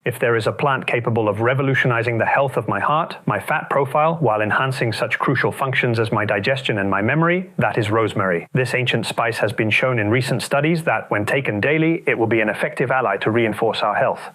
If there is a plant capable of revolutionizing the health of my heart, my fat profile, while enhancing such crucial functions as my digestion and my memory, that is rosemary. This ancient spice has been shown in recent studies that, when taken daily, it will be an effective ally to reinforce our health.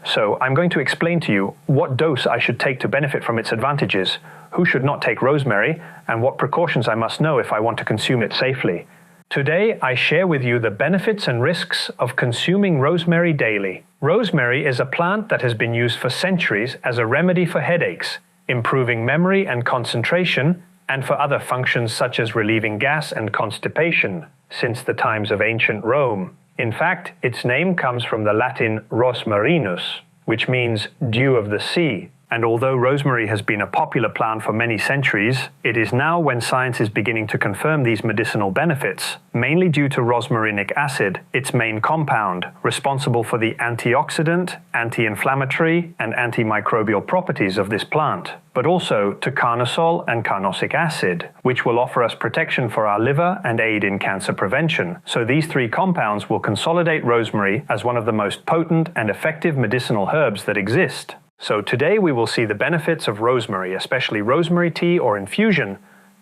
So, I'm going to explain to you what dose I should take to benefit from its advantages, who should not take rosemary, and what precautions I must know if I want to consume it safely. Today, I share with you the benefits and risks of consuming rosemary daily. Rosemary is a plant that has been used for centuries as a remedy for headaches, improving memory and concentration, and for other functions such as relieving gas and constipation, since the times of ancient Rome. In fact, its name comes from the Latin rosmarinus, which means dew of the sea. And although rosemary has been a popular plant for many centuries, it is now when science is beginning to confirm these medicinal benefits, mainly due to rosmarinic acid, its main compound, responsible for the antioxidant, anti-inflammatory, and antimicrobial properties of this plant, but also to carnosol and carnosic acid, which will offer us protection for our liver and aid in cancer prevention. So these three compounds will consolidate rosemary as one of the most potent and effective medicinal herbs that exist. So today we will see the benefits of rosemary, especially rosemary tea or infusion,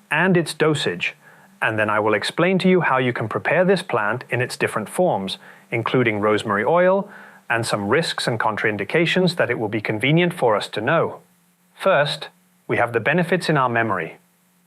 and its dosage. And then I will explain to you how you can prepare this plant in its different forms, including rosemary oil, and some risks and contraindications that it will be convenient for us to know. First, we have the benefits in our memory,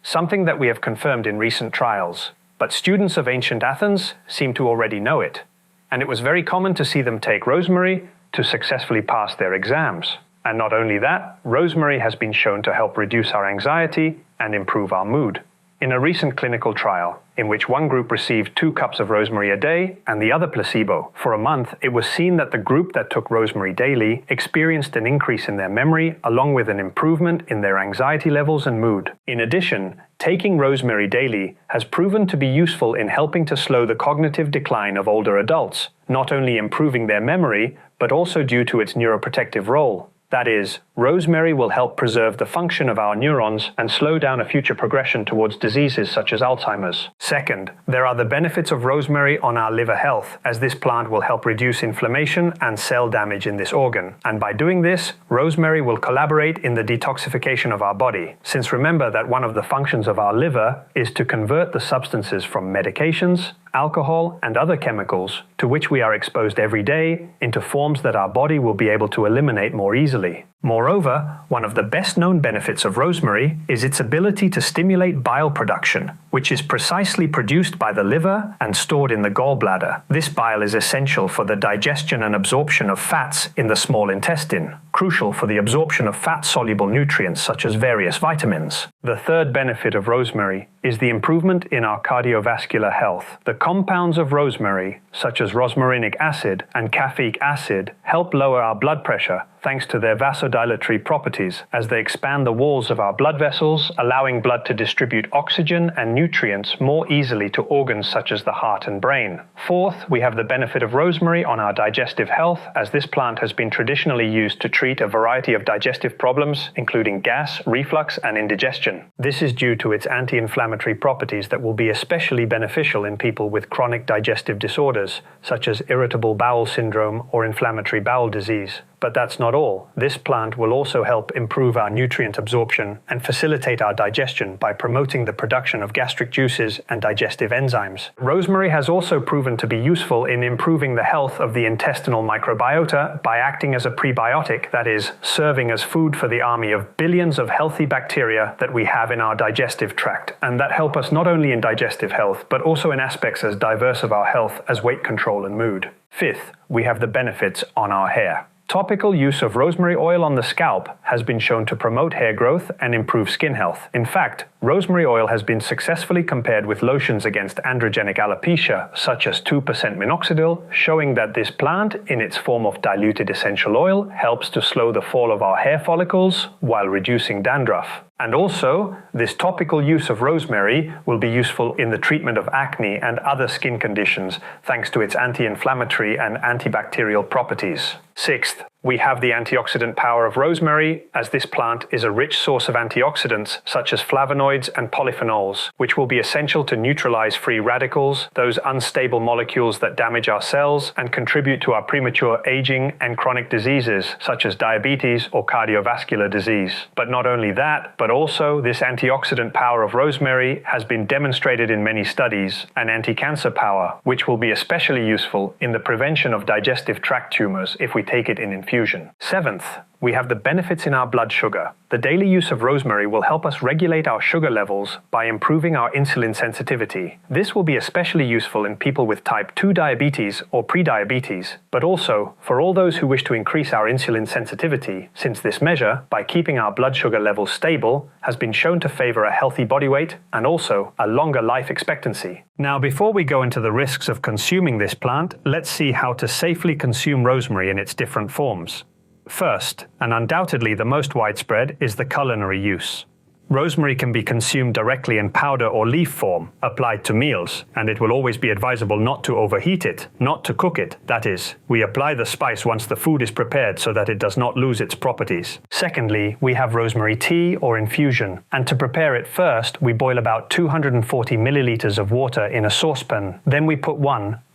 something that we have confirmed in recent trials. But students of ancient Athens seem to already know it, and it was very common to see them take rosemary to successfully pass their exams. And not only that, rosemary has been shown to help reduce our anxiety and improve our mood. In a recent clinical trial, in which one group received 2 cups of rosemary a day and the other placebo, for a month, it was seen that the group that took rosemary daily experienced an increase in their memory along with an improvement in their anxiety levels and mood. In addition, taking rosemary daily has proven to be useful in helping to slow the cognitive decline of older adults, not only improving their memory, but also due to its neuroprotective role. That is, rosemary will help preserve the function of our neurons and slow down a future progression towards diseases such as Alzheimer's. Second, there are the benefits of rosemary on our liver health, as this plant will help reduce inflammation and cell damage in this organ. And by doing this, rosemary will collaborate in the detoxification of our body. Since remember that one of the functions of our liver is to convert the substances from medications, alcohol, and other chemicals to which we are exposed every day into forms that our body will be able to eliminate more easily. Moreover, one of the best-known benefits of rosemary is its ability to stimulate bile production, which is precisely produced by the liver and stored in the gallbladder. This bile is essential for the digestion and absorption of fats in the small intestine, crucial for the absorption of fat-soluble nutrients such as various vitamins. The third benefit of rosemary is the improvement in our cardiovascular health. The compounds of rosemary, such as rosmarinic acid and caffeic acid, help lower our blood pressure thanks to their vasodilatory properties, as they expand the walls of our blood vessels, allowing blood to distribute oxygen and nutrients more easily to organs such as the heart and brain. Fourth, we have the benefit of rosemary on our digestive health, as this plant has been traditionally used to treat a variety of digestive problems, including gas, reflux, and indigestion. This is due to its anti-inflammatory properties that will be especially beneficial in people with chronic digestive disorders, such as irritable bowel syndrome or inflammatory bowel disease. But that's not all. This plant will also help improve our nutrient absorption and facilitate our digestion by promoting the production of gastric juices and digestive enzymes. Rosemary has also proven to be useful in improving the health of the intestinal microbiota by acting as a prebiotic, that is, serving as food for the army of billions of healthy bacteria that we have in our digestive tract, and that help us not only in digestive health, but also in aspects as diverse of our health as weight control and mood. Fifth, we have the benefits on our hair. Topical use of rosemary oil on the scalp has been shown to promote hair growth and improve skin health. In fact, rosemary oil has been successfully compared with lotions against androgenic alopecia, such as 2% minoxidil, showing that this plant, in its form of diluted essential oil, helps to slow the fall of our hair follicles while reducing dandruff. And also, this topical use of rosemary will be useful in the treatment of acne and other skin conditions, thanks to its anti-inflammatory and antibacterial properties. Sixth, we have the antioxidant power of rosemary, rosemary, as this plant is a rich source of antioxidants such as flavonoids and polyphenols, which will be essential to neutralize free radicals, those unstable molecules that damage our cells and contribute to our premature aging and chronic diseases such as diabetes or cardiovascular disease. But not only that, but also this antioxidant power of rosemary has been demonstrated in many studies, an anti-cancer power, which will be especially useful in the prevention of digestive tract tumors if we take it in infusion. Seventh, we have the benefits in our blood sugar. The daily use of rosemary will help us regulate our sugar levels by improving our insulin sensitivity. This will be especially useful in people with type 2 diabetes or prediabetes, but also for all those who wish to increase our insulin sensitivity, since this measure, by keeping our blood sugar levels stable, has been shown to favor a healthy body weight and also a longer life expectancy. Now, before we go into the risks of consuming this plant, let's see how to safely consume rosemary in its different forms. First, and undoubtedly the most widespread, is the culinary use. Rosemary can be consumed directly in powder or leaf form, applied to meals, and it will always be advisable not to overheat it, not to cook it. That is, we apply the spice once the food is prepared so that it does not lose its properties. Secondly, we have rosemary tea or infusion, and to prepare it first, we boil about 240 milliliters of water in a saucepan. Then we put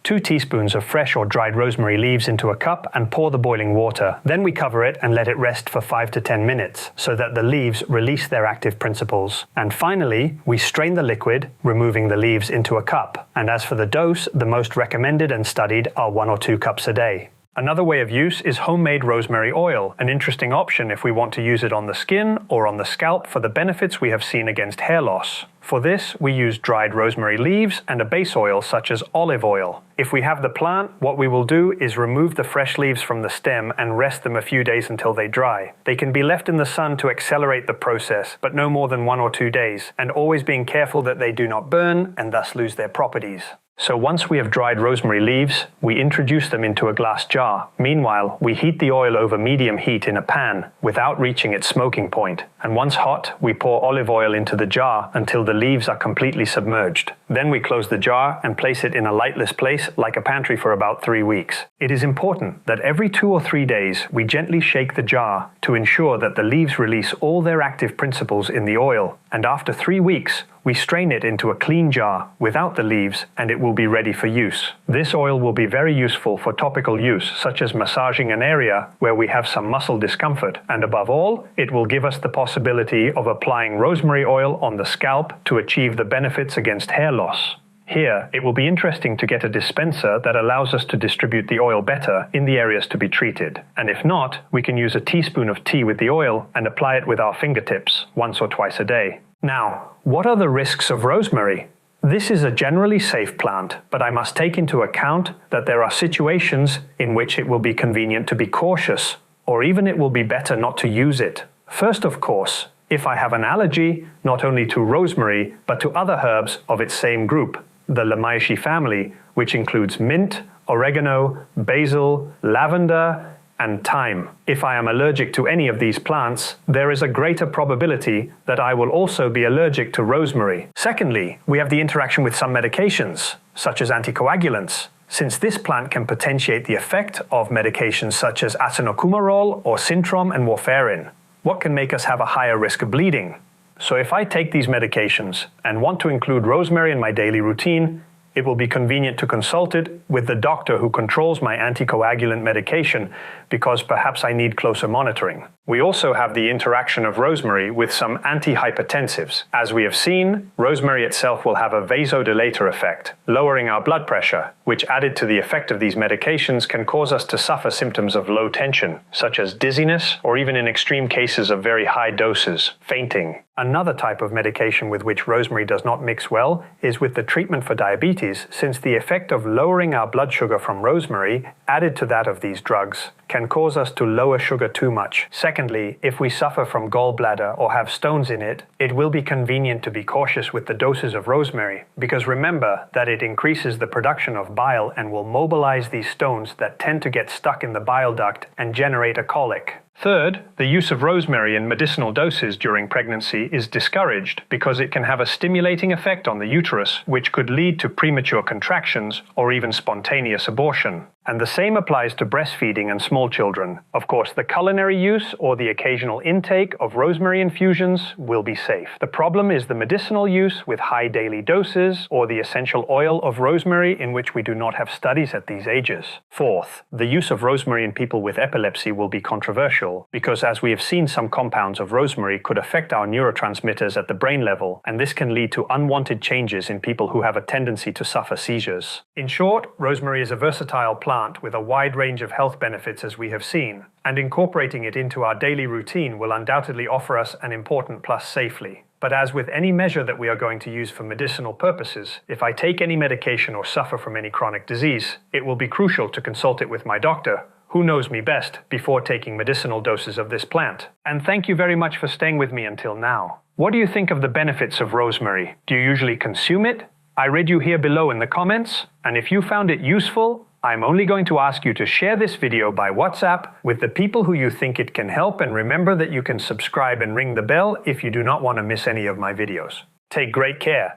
2 teaspoons of fresh or dried rosemary leaves into a cup and pour the boiling water. Then we cover it and let it rest for 5 to 10 minutes so that the leaves release their active principles. And finally, we strain the liquid, removing the leaves into a cup. And as for the dose, the most recommended and studied are 1 or 2 cups a day. Another way of use is homemade rosemary oil, an interesting option if we want to use it on the skin or on the scalp for the benefits we have seen against hair loss. For this, we use dried rosemary leaves and a base oil such as olive oil. If we have the plant, what we will do is remove the fresh leaves from the stem and rest them a few days until they dry. They can be left in the sun to accelerate the process, but no more than 1 or 2 days, and always being careful that they do not burn and thus lose their properties. So once we have dried rosemary leaves, we introduce them into a glass jar. Meanwhile, we heat the oil over medium heat in a pan without reaching its smoking point. And once hot, we pour olive oil into the jar until the leaves are completely submerged. Then we close the jar and place it in a lightless place like a pantry for about 3 weeks. It is important that every 2 or 3 days we gently shake the jar to ensure that the leaves release all their active principles in the oil. And after 3 weeks, we strain it into a clean jar without the leaves and it will be ready for use. This oil will be very useful for topical use, such as massaging an area where we have some muscle discomfort. And above all, it will give us the possibility of applying rosemary oil on the scalp to achieve the benefits against hair loss. Here, it will be interesting to get a dispenser that allows us to distribute the oil better in the areas to be treated. And if not, we can use a teaspoon of tea with the oil and apply it with our fingertips once or twice a day. Now, what are the risks of rosemary? This is a generally safe plant, but I must take into account that there are situations in which it will be convenient to be cautious, or even it will be better not to use it. First, of course, if I have an allergy, not only to rosemary, but to other herbs of its same group, the Lamiaceae family, which includes mint, oregano, basil, lavender, and thyme. If I am allergic to any of these plants, there is a greater probability that I will also be allergic to rosemary. Secondly, we have the interaction with some medications, such as anticoagulants, since this plant can potentiate the effect of medications such as azenocumarol or Sintrom and warfarin. What can make us have a higher risk of bleeding? So if I take these medications and want to include rosemary in my daily routine, it will be convenient to consult it with the doctor who controls my anticoagulant medication because perhaps I need closer monitoring. We also have the interaction of rosemary with some antihypertensives. As we have seen, rosemary itself will have a vasodilator effect, lowering our blood pressure, which added to the effect of these medications can cause us to suffer symptoms of low tension, such as dizziness or even in extreme cases of very high doses, fainting. Another type of medication with which rosemary does not mix well is with the treatment for diabetes, since the effect of lowering our blood sugar from rosemary, added to that of these drugs, can cause us to lower sugar too much. Secondly, if we suffer from gallbladder or have stones in it, it will be convenient to be cautious with the doses of rosemary, because remember that it increases the production of bile and will mobilize these stones that tend to get stuck in the bile duct and generate a colic. Third, the use of rosemary in medicinal doses during pregnancy is discouraged because it can have a stimulating effect on the uterus, which could lead to premature contractions or even spontaneous abortion. And the same applies to breastfeeding and small children. Of course, the culinary use or the occasional intake of rosemary infusions will be safe. The problem is the medicinal use with high daily doses or the essential oil of rosemary, in which we do not have studies at these ages. Fourth, the use of rosemary in people with epilepsy will be controversial because, as we have seen, some compounds of rosemary could affect our neurotransmitters at the brain level, and this can lead to unwanted changes in people who have a tendency to suffer seizures. In short, rosemary is a versatile plant with a wide range of health benefits, as we have seen, and incorporating it into our daily routine will undoubtedly offer us an important plus safely. But as with any measure that we are going to use for medicinal purposes, if I take any medication or suffer from any chronic disease, it will be crucial to consult it with my doctor, who knows me best, before taking medicinal doses of this plant. And thank you very much for staying with me until now. What do you think of the benefits of rosemary? Do you usually consume it? I read you here below in the comments, and if you found it useful, I'm only going to ask you to share this video by WhatsApp with the people who you think it can help, and remember that you can subscribe and ring the bell if you do not want to miss any of my videos. Take great care.